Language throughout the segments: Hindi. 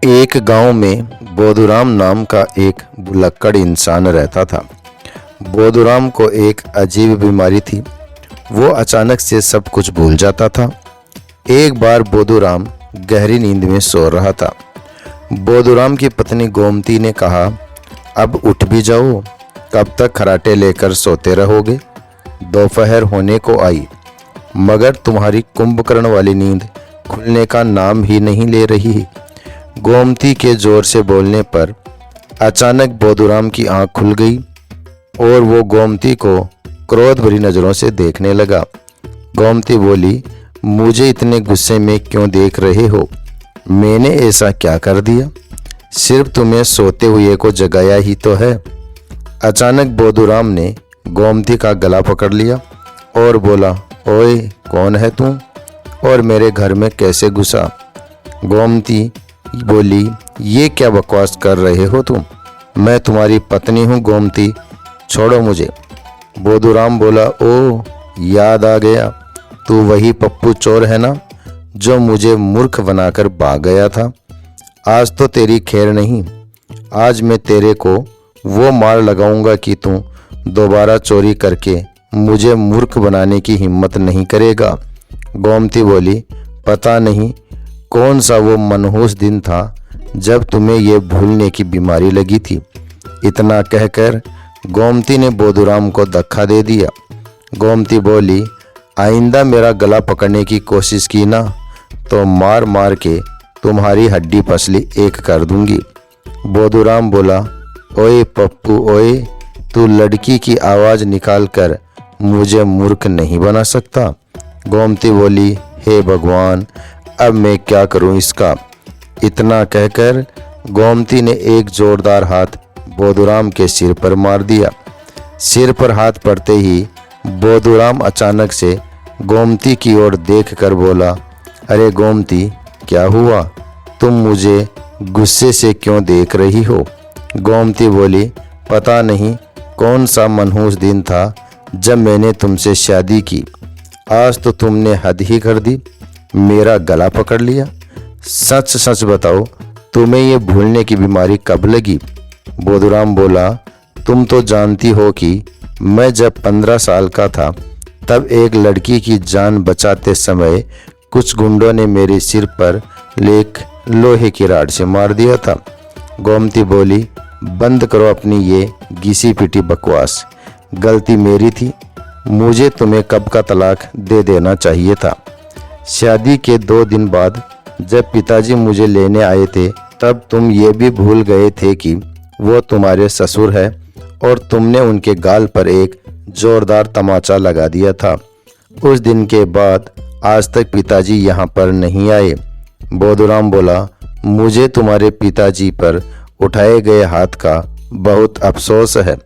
एक गांव में बोधूराम नाम का एक भुलक्कड़ इंसान रहता था। बोधूराम को एक अजीब बीमारी थी। वो अचानक से सब कुछ भूल जाता था। एक बार बोधूराम गहरी नींद में सो रहा था। बोधूराम की पत्नी गोमती ने कहा, अब उठ भी जाओ, कब तक खराटे लेकर सोते रहोगे? दोपहर होने को आई, मगर तुम्हारी कुंभकर्ण वाली नींद खुलने का नाम ही नहीं ले रही। गोमती के जोर से बोलने पर अचानक बोधूराम की आंख खुल गई और वो गोमती को क्रोध भरी नज़रों से देखने लगा। गोमती बोली, मुझे इतने गुस्से में क्यों देख रहे हो? मैंने ऐसा क्या कर दिया? सिर्फ तुम्हें सोते हुए को जगाया ही तो है। अचानक बोधूराम ने गोमती का गला पकड़ लिया और बोला, ओए, कौन है तू और मेरे घर में कैसे घुसा? गोमती बोली, ये क्या बकवास कर रहे हो तुम? मैं तुम्हारी पत्नी हूँ गोमती, छोड़ो मुझे। बोधूराम बोला, ओ, याद आ गया, तू वही पप्पू चोर है ना जो मुझे मूर्ख बनाकर भाग गया था। आज तो तेरी खैर नहीं। आज मैं तेरे को वो मार लगाऊंगा कि तू दोबारा चोरी करके मुझे मूर्ख बनाने की हिम्मत नहीं करेगा। गोमती बोली, पता नहीं कौन सा वो मनहूस दिन था जब तुम्हें ये भूलने की बीमारी लगी थी। इतना कहकर गोमती ने बोधूराम को धक्का दे दिया। गोमती बोली, आइंदा मेरा गला पकड़ने की कोशिश की ना तो मार मार के तुम्हारी हड्डी पसली एक कर दूंगी। बोधूराम बोला, ओए पप्पू, ओए, तू लड़की की आवाज़ निकाल कर मुझे मूर्ख नहीं बना सकता। गोमती बोली, हे भगवान, अब मैं क्या करूं इसका? इतना कहकर गोमती ने एक जोरदार हाथ बोधूराम के सिर पर मार दिया। सिर पर हाथ पड़ते ही बोधूराम अचानक से गोमती की ओर देखकर बोला, अरे गोमती, क्या हुआ? तुम मुझे गुस्से से क्यों देख रही हो? गोमती बोली, पता नहीं कौन सा मनहूस दिन था जब मैंने तुमसे शादी की। आज तो तुमने हद ही कर दी, मेरा गला पकड़ लिया। सच सच बताओ, तुम्हें ये भूलने की बीमारी कब लगी? बोधूराम बोला, तुम तो जानती हो कि मैं जब 15 साल का था तब एक लड़की की जान बचाते समय कुछ गुंडों ने मेरे सिर पर एक लोहे की राड से मार दिया था। गोमती बोली, बंद करो अपनी ये घिसी पिटी बकवास। गलती मेरी थी, मुझे तुम्हें कब का तलाक दे देना चाहिए था। शादी के 2 दिन बाद जब पिताजी मुझे लेने आए थे तब तुम ये भी भूल गए थे कि वो तुम्हारे ससुर है और तुमने उनके गाल पर एक जोरदार तमाचा लगा दिया था। उस दिन के बाद आज तक पिताजी यहाँ पर नहीं आए। बोधूराम बोला, मुझे तुम्हारे पिताजी पर उठाए गए हाथ का बहुत अफसोस है,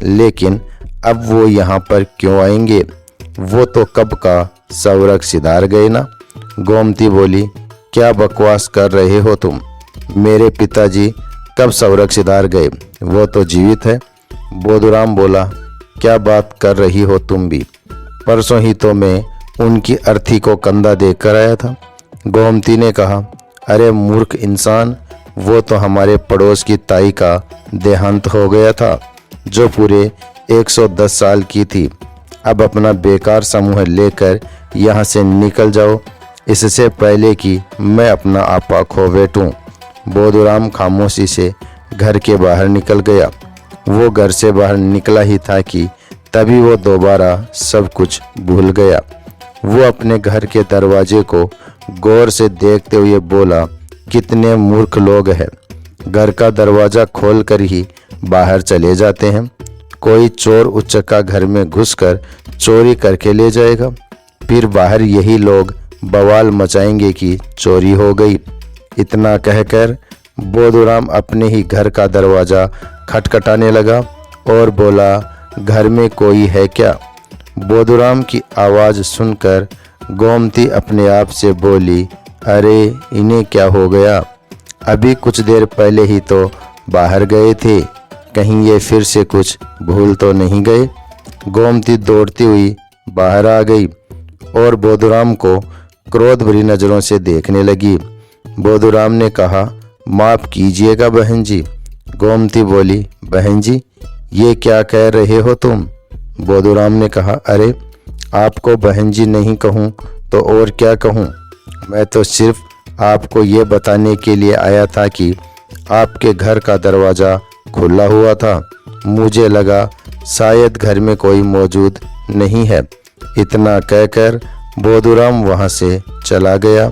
लेकिन अब वो यहाँ पर क्यों आएंगे? वो तो कब का सवरक सिधार गए ना। गोमती बोली, क्या बकवास कर रहे हो तुम? मेरे पिताजी कब सवरक सिधार गए? वो तो जीवित है। बोधूराम बोला, क्या बात कर रही हो तुम भी? परसों ही तो मैं उनकी अर्थी को कंधा देकर आया था। गोमती ने कहा, अरे मूर्ख इंसान, वो तो हमारे पड़ोस की ताई का देहांत हो गया था जो पूरे 110 साल की थी। अब अपना बेकार समूह लेकर यहाँ से निकल जाओ, इससे पहले कि मैं अपना आपा खो बैठूं। बोधूराम खामोशी से घर के बाहर निकल गया। वो घर से बाहर निकला ही था कि तभी वो दोबारा सब कुछ भूल गया। वो अपने घर के दरवाजे को गौर से देखते हुए बोला, कितने मूर्ख लोग हैं, घर का दरवाज़ा खोलकर ही बाहर चले जाते हैं। कोई चोर उचक्का घर में घुसकर चोरी करके ले जाएगा, फिर बाहर यही लोग बवाल मचाएंगे कि चोरी हो गई। इतना कहकर बोधूराम अपने ही घर का दरवाज़ा खटखटाने लगा और बोला, घर में कोई है क्या? बोधूराम की आवाज़ सुनकर गोमती अपने आप से बोली, अरे इन्हें क्या हो गया? अभी कुछ देर पहले ही तो बाहर गए थे, कहीं ये फिर से कुछ भूल तो नहीं गए? गोमती दौड़ती हुई बाहर आ गई और बोधूराम को क्रोध भरी नज़रों से देखने लगी। बोधूराम ने कहा, माफ़ कीजिएगा बहन जी। गोमती बोली, बहन जी ये क्या कह रहे हो तुम? बोधूराम ने कहा, अरे आपको बहन जी नहीं कहूँ तो और क्या कहूँ? मैं तो सिर्फ आपको ये बताने के लिए आया था कि आपके घर का दरवाज़ा खुला हुआ था। मुझे लगा शायद घर में कोई मौजूद नहीं है। इतना कहकर बोधूराम वहाँ से चला गया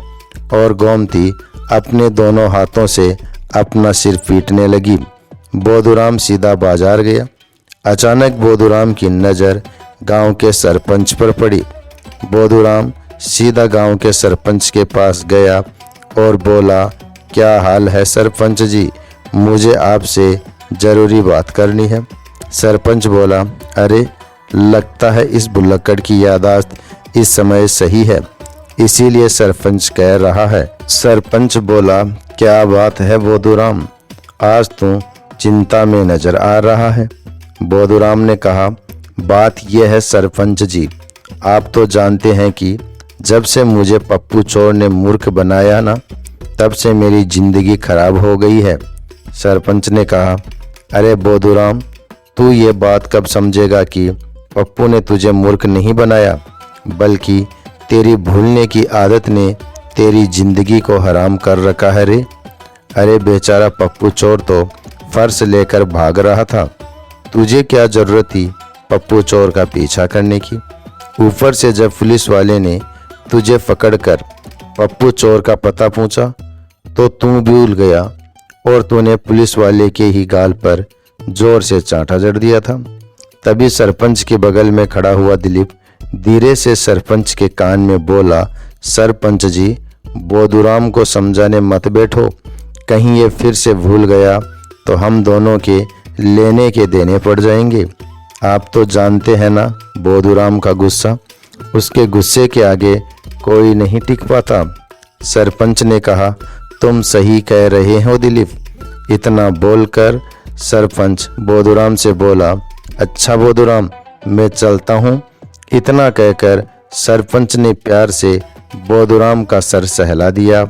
और गोमती अपने दोनों हाथों से अपना सिर पीटने लगी। बोधूराम सीधा बाजार गया। अचानक बोधूराम की नज़र गांव के सरपंच पर पड़ी। बोधूराम सीधा गांव के सरपंच के पास गया और बोला, क्या हाल है सरपंच जी? मुझे आपसे ज़रूरी बात करनी है। सरपंच बोला, अरे लगता है इस भुलक्कड़ की याददाश्त इस समय सही है, इसीलिए सरपंच कह रहा है। सरपंच बोला, क्या बात है बोधूराम, आज तू चिंता में नजर आ रहा है। बोधूराम ने कहा, बात यह है सरपंच जी, आप तो जानते हैं कि जब से मुझे पप्पू चोर ने मूर्ख बनाया ना, तब से मेरी जिंदगी खराब हो गई है। सरपंच ने कहा, अरे बोधूराम, तू ये बात कब समझेगा कि पप्पू ने तुझे मूर्ख नहीं बनाया, बल्कि तेरी भूलने की आदत ने तेरी जिंदगी को हराम कर रखा है रे। अरे बेचारा पप्पू चोर तो फर्श लेकर भाग रहा था, तुझे क्या जरूरत थी पप्पू चोर का पीछा करने की? ऊपर से जब पुलिस वाले ने तुझे पकड़कर पप्पू चोर का पता पूछा तो तू भूल गया और तूने पुलिस वाले के ही गाल पर जोर से चांटा जड़ दिया था। तभी सरपंच के बगल में खड़ा हुआ दिलीप धीरे से सरपंच के कान में बोला, सरपंच जी, बोधूराम को समझाने मत बैठो, कहीं ये फिर से भूल गया तो हम दोनों के लेने के देने पड़ जाएंगे। आप तो जानते हैं ना बोधूराम का गुस्सा, उसके गुस्से के आगे कोई नहीं टिक पाता। सरपंच ने कहा, तुम सही कह रहे हो दिलीप। इतना बोलकर सरपंच बोधूराम से बोला, अच्छा बोधूराम, मैं चलता हूँ। इतना कहकर सरपंच ने प्यार से बोधूराम का सर सहला दिया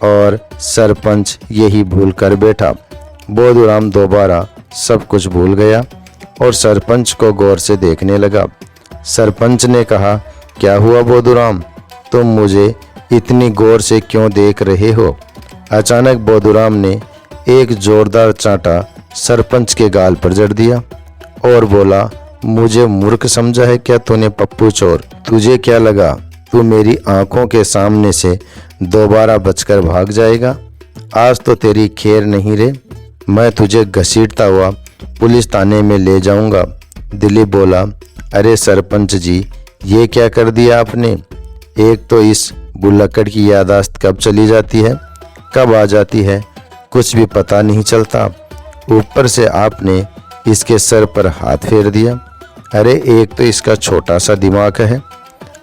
और सरपंच यही भूल कर बैठा। बोधूराम दोबारा सब कुछ भूल गया और सरपंच को गौर से देखने लगा। सरपंच ने कहा, क्या हुआ बोधूराम, तुम मुझे इतनी गौर से क्यों देख रहे हो? अचानक बोधूराम ने एक जोरदार चांटा सरपंच के गाल पर जड़ दिया और बोला, मुझे मूर्ख समझा है क्या तूने पप्पू चोर? तुझे क्या लगा तू मेरी आंखों के सामने से दोबारा बचकर भाग जाएगा? आज तो तेरी खैर नहीं रे, मैं तुझे घसीटता हुआ पुलिस थाने में ले जाऊंगा। दिलीप बोला, अरे सरपंच जी, ये क्या कर दिया आपने? एक तो इस भुलक्कड़ की याददाश्त कब चली जाती है, कब आ जाती है, कुछ भी पता नहीं चलता। ऊपर से आपने इसके सर पर हाथ फेर दिया। अरे एक तो इसका छोटा सा दिमाग है,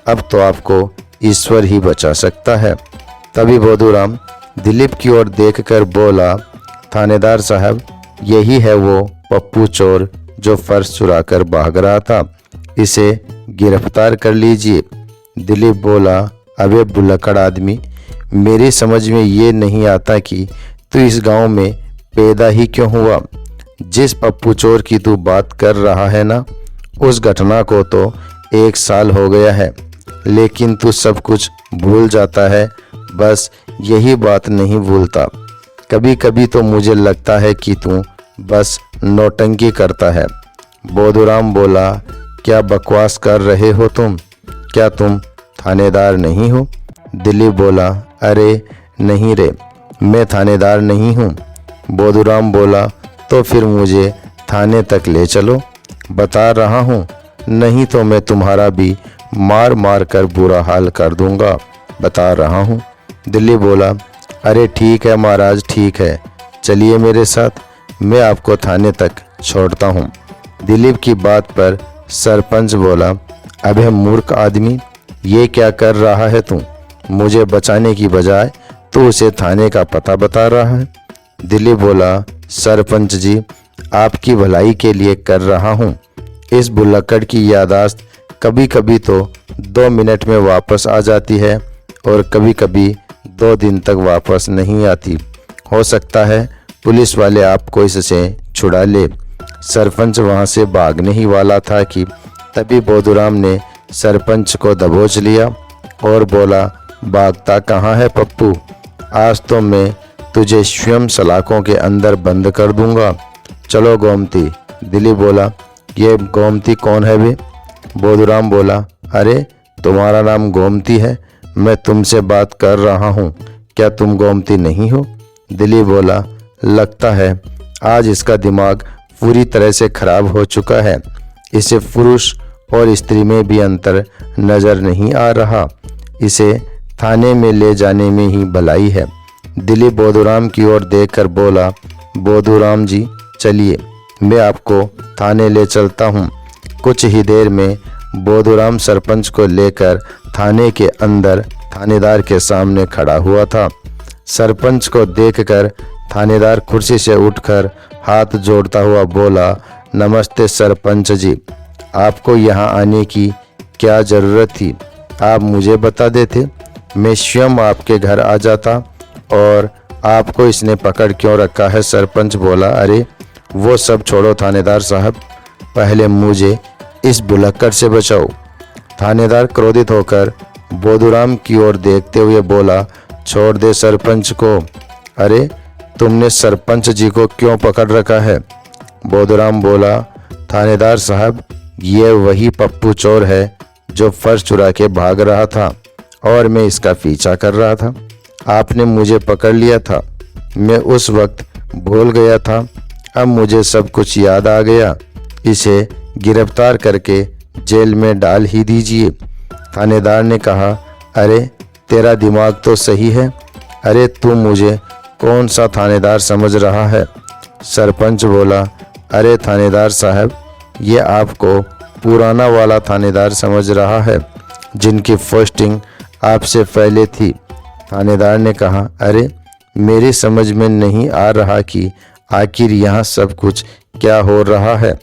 अब तो आपको ईश्वर ही बचा सकता है। तभी बोधूराम दिलीप की ओर देखकर बोला, थानेदार साहब, यही है वो पप्पू चोर जो फर्श चुराकर भाग रहा था, इसे गिरफ्तार कर लीजिए। दिलीप बोला, अबे भुलक्कड़ आदमी, मेरी समझ में ये नहीं आता कि तू इस गांव में पैदा ही क्यों हुआ। जिस पप्पू चोर की तू बात कर रहा है ना, उस घटना को तो 1 साल हो गया है, लेकिन तू सब कुछ भूल जाता है, बस यही बात नहीं भूलता। कभी कभी तो मुझे लगता है कि तू बस नौटंकी करता है। बोधूराम बोला, क्या बकवास कर रहे हो तुम? क्या तुम थानेदार नहीं हो? दिलीप बोला, अरे नहीं रे, मैं थानेदार नहीं हूँ। बोधूराम बोला, तो फिर मुझे थाने तक ले चलो, बता रहा हूँ, नहीं तो मैं तुम्हारा भी मार मार कर बुरा हाल कर दूंगा, बता रहा हूँ। दिलीप बोला, अरे ठीक है महाराज, ठीक है, चलिए मेरे साथ, मैं आपको थाने तक छोड़ता हूँ। दिलीप की बात पर सरपंच बोला, अबे मूर्ख आदमी, ये क्या कर रहा है तू? मुझे बचाने की बजाय तू उसे थाने का पता बता रहा है। दिलीप बोला, सरपंच जी, आपकी भलाई के लिए कर रहा हूँ। इस भुलक्कड़ की याददाश्त कभी कभी तो 2 मिनट में वापस आ जाती है और कभी कभी 2 दिन तक वापस नहीं आती। हो सकता है पुलिस वाले आपको इससे छुड़ा ले। सरपंच वहां से भागने ही वाला था कि तभी बोधूराम ने सरपंच को दबोच लिया और बोला, भागता कहाँ है पप्पू, आज तो मैं तुझे स्वयं सलाखों के अंदर बंद कर दूंगा। चलो गोमती। दिलीप बोला, ये गोमती कौन है बे? बोधूराम बोला, अरे तुम्हारा नाम गोमती है, मैं तुमसे बात कर रहा हूँ, क्या तुम गोमती नहीं हो? दिलीप बोला, लगता है आज इसका दिमाग पूरी तरह से खराब हो चुका है, इसे पुरुष और स्त्री में भी अंतर नजर नहीं आ रहा, इसे थाने में ले जाने में ही भलाई है। दिलीप बोधूराम की ओर देखकर बोला, बोधूराम जी चलिए, मैं आपको थाने ले चलता हूँ। कुछ ही देर में बोधूराम सरपंच को लेकर थाने के अंदर थानेदार के सामने खड़ा हुआ था। सरपंच को देखकर थानेदार कुर्सी से उठकर हाथ जोड़ता हुआ बोला, नमस्ते सरपंच जी, आपको यहाँ आने की क्या ज़रूरत थी? आप मुझे बता देते, मैं स्वयं आपके घर आ जाता। और आपको इसने पकड़ क्यों रखा है? सरपंच बोला, अरे वो सब छोड़ो थानेदार साहब, पहले मुझे इस बुलक्कड़ से बचाओ। थानेदार क्रोधित होकर बोधूराम की ओर देखते हुए बोला, छोड़ दे सरपंच को। अरे तुमने सरपंच जी को क्यों पकड़ रखा है? बोधूराम बोला, थानेदार साहब, ये वही पप्पू चोर है जो फर्श चुरा के भाग रहा था और मैं इसका पीछा कर रहा था। आपने मुझे पकड़ लिया था, मैं उस वक्त भूल गया था, अब मुझे सब कुछ याद आ गया, इसे गिरफ्तार करके जेल में डाल ही दीजिए। थानेदार ने कहा, अरे तेरा दिमाग तो सही है, अरे तू मुझे कौन सा थानेदार समझ रहा है? सरपंच बोला, अरे थानेदार साहब, ये आपको पुराना वाला थानेदार समझ रहा है जिनकी पोस्टिंग आपसे पहले थी। थानेदार ने कहा, अरे मेरी समझ में नहीं आ रहा कि आखिर यहाँ सब कुछ क्या हो रहा है,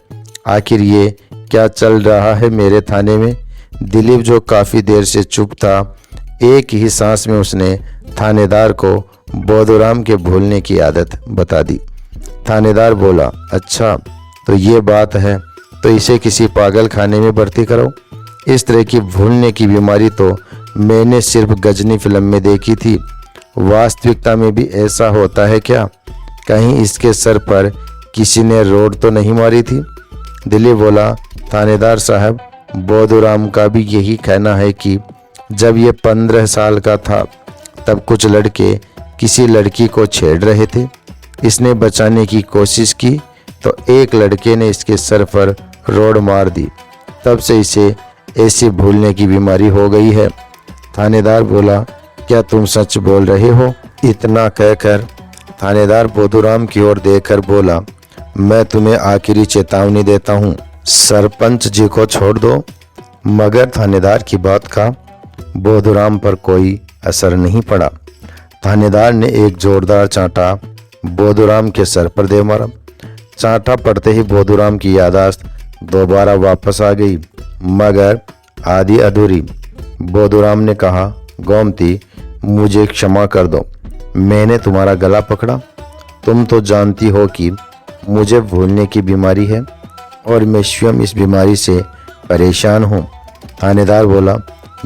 आखिर ये क्या चल रहा है मेरे थाने में? दिलीप जो काफ़ी देर से चुप था, एक ही सांस में उसने थानेदार को बोधूराम के भूलने की आदत बता दी। थानेदार बोला, अच्छा तो ये बात है, तो इसे किसी पागल खाने में भर्ती करो। इस तरह की भूलने की बीमारी तो मैंने सिर्फ गजनी फिल्म में देखी थी, वास्तविकता में भी ऐसा होता है क्या? कहीं इसके सर पर किसी ने रोड तो नहीं मारी थी? दिलीप बोला, थानेदार साहब, बोधूराम का भी यही कहना है कि जब ये 15 साल का था तब कुछ लड़के किसी लड़की को छेड़ रहे थे, इसने बचाने की कोशिश की तो एक लड़के ने इसके सर पर रोड मार दी, तब से इसे ऐसी भूलने की बीमारी हो गई है। थानेदार बोला, क्या तुम सच बोल रहे हो? इतना कहकर थानेदार बोधूराम की ओर देखकर बोला, मैं तुम्हें आखिरी चेतावनी देता हूँ, सरपंच जी को छोड़ दो। मगर थानेदार की बात का बोधूराम पर कोई असर नहीं पड़ा। थानेदार ने एक जोरदार चांटा बोधूराम के सर पर दे मारा। चांटा पड़ते ही बोधूराम की यादाश्त दोबारा वापस आ गई, मगर आधी अधूरी। बोधूराम ने कहा, गोमती, मुझे क्षमा कर दो, मैंने तुम्हारा गला पकड़ा। तुम तो जानती हो कि मुझे भूलने की बीमारी है और मैं स्वयं इस बीमारी से परेशान हूँ। थानेदार बोला,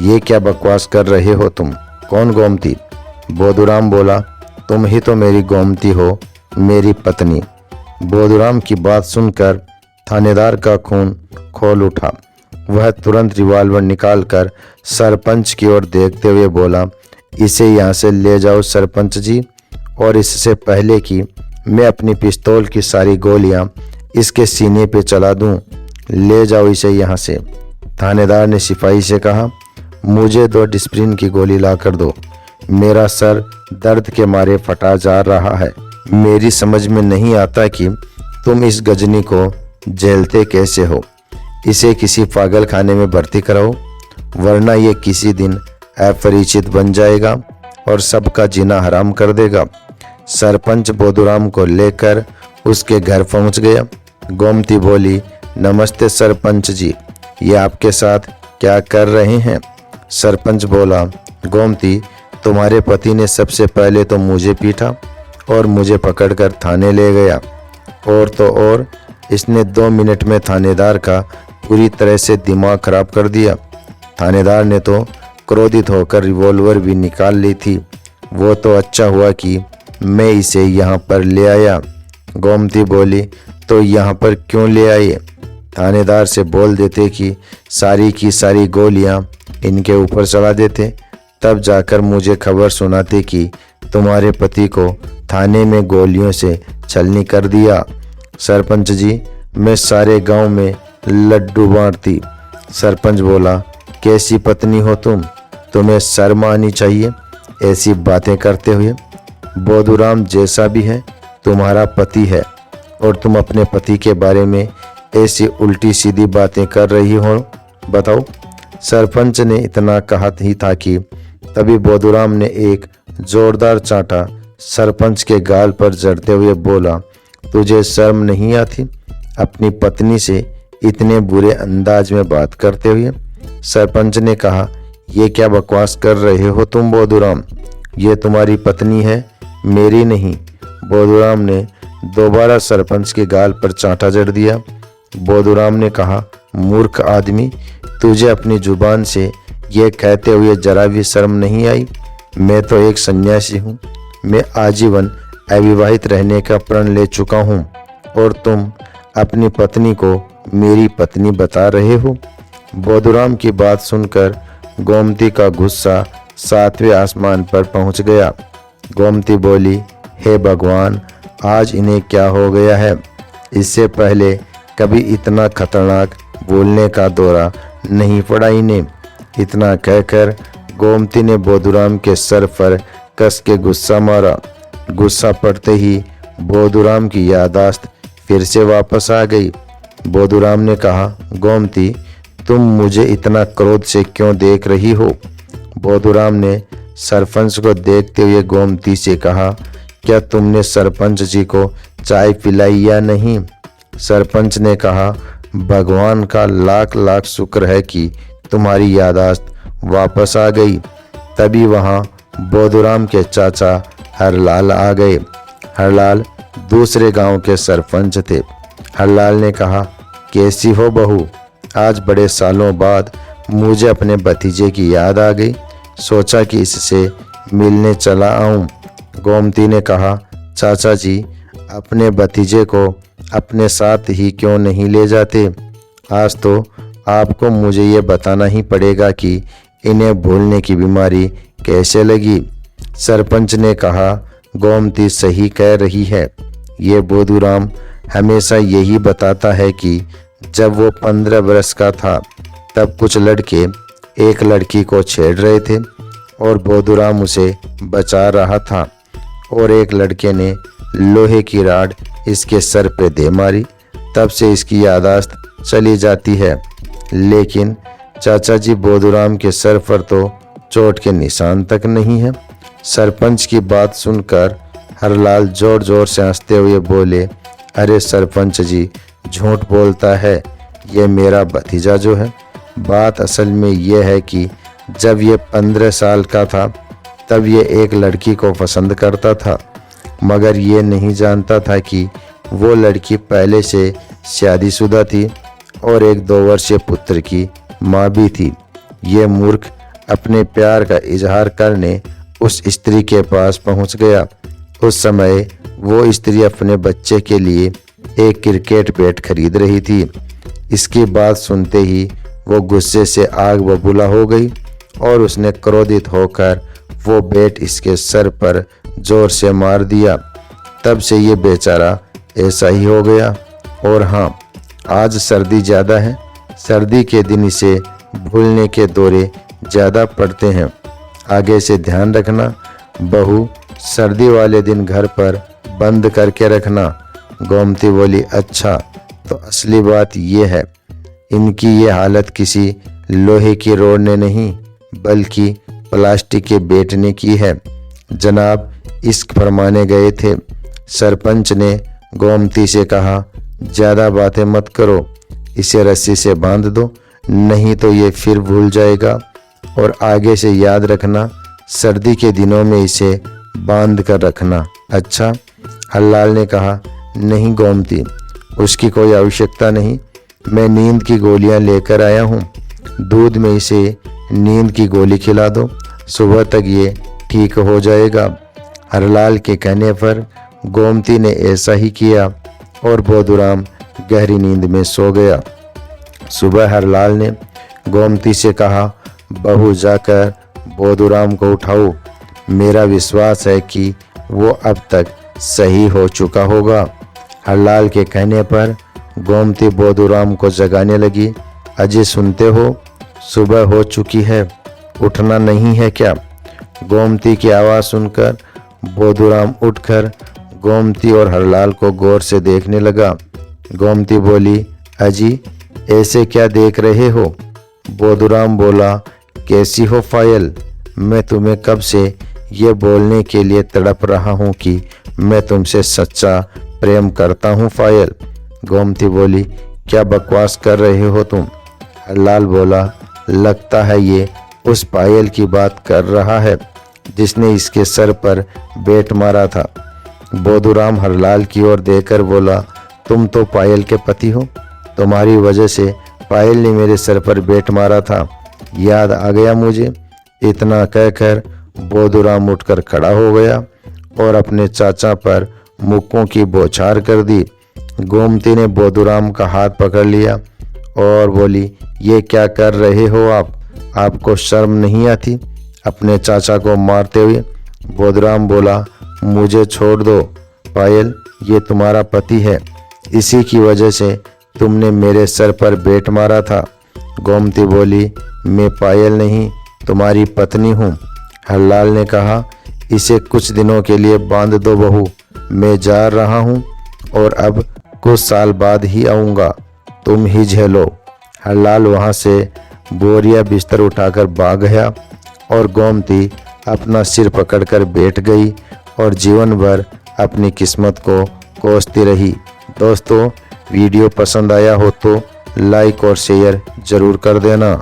ये क्या बकवास कर रहे हो तुम? कौन गोमती? बोधूराम बोला, तुम ही तो मेरी गोमती हो, मेरी पत्नी। बोधूराम की बात सुनकर थानेदार का खून खोल उठा। वह तुरंत रिवॉल्वर निकालकर सरपंच की ओर देखते हुए बोला, इसे यहाँ से ले जाओ सरपंच जी, और इससे पहले कि मैं अपनी पिस्तौल की सारी गोलियां इसके सीने पे चला दूं, ले जाओ इसे यहाँ से। थानेदार ने सिपाही से कहा, मुझे 2 डिस्प्रिन की गोली ला कर दो, मेरा सर दर्द के मारे फटा जा रहा है। मेरी समझ में नहीं आता कि तुम इस गजनी को झेलते कैसे हो। इसे किसी पागल खाने में भर्ती कराओ, वरना ये किसी दिन अपरिचित बन जाएगा और सबका जीना हराम कर देगा। सरपंच बोधूराम को लेकर उसके घर पहुंच गया। गोमती बोली, नमस्ते सरपंच जी, ये आपके साथ क्या कर रहे हैं? सरपंच बोला, गोमती, तुम्हारे पति ने सबसे पहले तो मुझे पीटा और मुझे पकड़कर थाने ले गया। और तो और इसने 2 मिनट में थानेदार का पूरी तरह से दिमाग खराब कर दिया। थानेदार ने तो क्रोधित होकर रिवॉल्वर भी निकाल ली थी। वो तो अच्छा हुआ कि मैं इसे यहाँ पर ले आया। गोमती बोली, तो यहाँ पर क्यों ले आए? थानेदार से बोल देते कि सारी की सारी गोलियाँ इनके ऊपर चला देते, तब जाकर मुझे खबर सुनाते कि तुम्हारे पति को थाने में गोलियों से छलनी कर दिया। सरपंच जी, मैं सारे गांव में लड्डू बांटती। सरपंच बोला, कैसी पत्नी हो तुम? तुम्हें शर्म आनी चाहिए ऐसी बातें करते हुए। बोधूराम जैसा भी है तुम्हारा पति है और तुम अपने पति के बारे में ऐसी उल्टी सीधी बातें कर रही हो, बताओ। सरपंच ने इतना कहा ही था कि तभी बोधूराम ने एक जोरदार चांटा सरपंच के गाल पर जड़ते हुए बोला, तुझे शर्म नहीं आती अपनी पत्नी से इतने बुरे अंदाज में बात करते हुए? सरपंच ने कहा, ये क्या बकवास कर रहे हो तुम बोधूराम? ये तुम्हारी पत्नी है, मेरी नहीं। बोधूराम ने दोबारा सरपंच के गाल पर चांटा जड़ दिया। बोधूराम ने कहा, मूर्ख आदमी, तुझे अपनी जुबान से ये कहते हुए जरा भी शर्म नहीं आई? मैं तो एक सन्यासी हूँ, मैं आजीवन अविवाहित रहने का प्रण ले चुका हूँ और तुम अपनी पत्नी को मेरी पत्नी बता रहे हो। बोधूराम की बात सुनकर गोमती का गुस्सा 7वें आसमान पर पहुंच गया। गोमती बोली, हे भगवान, आज इन्हें क्या हो गया है? इससे पहले कभी इतना खतरनाक बोलने का दौरा नहीं पड़ा इन्हें। इतना कहकर गोमती ने बोधूराम के सर पर कस के गुस्सा मारा। गुस्सा पड़ते ही बोधूराम की याददाश्त फिर से वापस आ गई। बोधूराम ने कहा, गोमती, तुम मुझे इतना क्रोध से क्यों देख रही हो? बोधूराम ने सरपंच को देखते हुए गोमती से कहा, क्या तुमने सरपंच जी को चाय पिलाई या नहीं? सरपंच ने कहा, भगवान का लाख लाख शुक्र है कि तुम्हारी याददाश्त वापस आ गई। तभी वहां बोधूराम के चाचा हरलाल आ गए। हरलाल दूसरे गांव के सरपंच थे। हरलाल ने कहा, कैसी हो बहू? आज बड़े सालों बाद मुझे अपने भतीजे की याद आ गई, सोचा कि इससे मिलने चला आऊं। गोमती ने कहा, चाचा जी, अपने भतीजे को अपने साथ ही क्यों नहीं ले जाते? आज तो आपको मुझे ये बताना ही पड़ेगा कि इन्हें भूलने की बीमारी कैसे लगी। सरपंच ने कहा, गोमती सही कह रही है। ये बोधूराम हमेशा यही बताता है कि जब वो 15 वर्ष का था तब कुछ लड़के एक लड़की को छेड़ रहे थे और बोधूराम उसे बचा रहा था और एक लड़के ने लोहे की राड इसके सर पे दे मारी। तब से इसकी याददाश्त चली जाती है। लेकिन चाचा जी, बोधूराम के सर पर तो चोट के निशान तक नहीं है। सरपंच की बात सुनकर हरलाल जोर जोर से हंसते हुए बोले, अरे सरपंच जी, झूठ बोलता है ये मेरा भतीजा जो है। बात असल में यह है कि जब ये 15 साल का था तब ये एक लड़की को पसंद करता था, मगर ये नहीं जानता था कि वो लड़की पहले से शादीशुदा थी और एक 2 वर्षीय पुत्र की माँ भी थी। ये मूर्ख अपने प्यार का इजहार करने उस स्त्री के पास पहुंच गया। उस समय वो स्त्री अपने बच्चे के लिए एक क्रिकेट बैट खरीद रही थी। इसकी बात सुनते ही वो गुस्से से आग बबूला हो गई और उसने क्रोधित होकर वो बैट इसके सर पर जोर से मार दिया। तब से ये बेचारा ऐसा ही हो गया। और हाँ, आज सर्दी ज़्यादा है, सर्दी के दिन इसे भूलने के दौरे ज़्यादा पड़ते हैं। आगे से ध्यान रखना बहू, सर्दी वाले दिन घर पर बंद करके रखना। गोमती बोली, अच्छा, तो असली बात ये है, इनकी ये हालत किसी लोहे की रोड ने नहीं बल्कि प्लास्टिक के बैट ने की है। जनाब इश्क फरमाने गए थे। सरपंच ने गोमती से कहा, ज़्यादा बातें मत करो, इसे रस्सी से बांध दो, नहीं तो ये फिर भूल जाएगा। और आगे से याद रखना, सर्दी के दिनों में इसे बांध कर रखना। अच्छा, हरलाल ने कहा। नहीं गोमती, उसकी कोई आवश्यकता नहीं। मैं नींद की गोलियां लेकर आया हूँ। दूध में इसे नींद की गोली खिला दो, सुबह तक ये ठीक हो जाएगा। हरलाल के कहने पर गोमती ने ऐसा ही किया और बोधूराम गहरी नींद में सो गया। सुबह हरलाल ने गोमती से कहा, बहू जाकर बोधूराम को उठाओ। मेरा विश्वास है कि वो अब तक सही हो चुका होगा। हरलाल के कहने पर गोमती बोधूराम को जगाने लगी। अजय सुनते हो, सुबह हो चुकी है, उठना नहीं है क्या? गोमती की आवाज़ सुनकर बोधूराम उठकर गोमती और हरलाल को गौर से देखने लगा। गोमती बोली, अजी ऐसे क्या देख रहे हो? बोधूराम बोला, कैसी हो पायल? मैं तुम्हें कब से ये बोलने के लिए तड़प रहा हूँ कि मैं तुमसे सच्चा प्रेम करता हूँ पायल। गोमती बोली, क्या बकवास कर रहे हो तुम? हरलाल बोला, लगता है ये उस पायल की बात कर रहा है जिसने इसके सर पर बेट मारा था। बोधूराम हरलाल की ओर देखकर बोला, तुम तो पायल के पति हो, तुम्हारी वजह से पायल ने मेरे सर पर बेट मारा था, याद आ गया मुझे। इतना कहकर बोधूराम उठकर खड़ा हो गया और अपने चाचा पर मुक्कों की बौछार कर दी। गोमती ने बोधूराम का हाथ पकड़ लिया और बोली, ये क्या कर रहे हो आप? आपको शर्म नहीं आती अपने चाचा को मारते हुए? बोधूराम बोला, मुझे छोड़ दो पायल, ये तुम्हारा पति है, इसी की वजह से तुमने मेरे सर पर बेट मारा था। गोमती बोली, मैं पायल नहीं, तुम्हारी पत्नी हूँ। हरलाल ने कहा, इसे कुछ दिनों के लिए बांध दो बहू, मैं जा रहा हूँ और अब कुछ साल बाद ही आऊँगा, तुम ही झेलो। हरलाल वहाँ से बोरिया बिस्तर उठाकर भाग गया और गोमती अपना सिर पकड़कर बैठ गई और जीवन भर अपनी किस्मत को कोसती रही। दोस्तों, वीडियो पसंद आया हो तो लाइक और शेयर ज़रूर कर देना।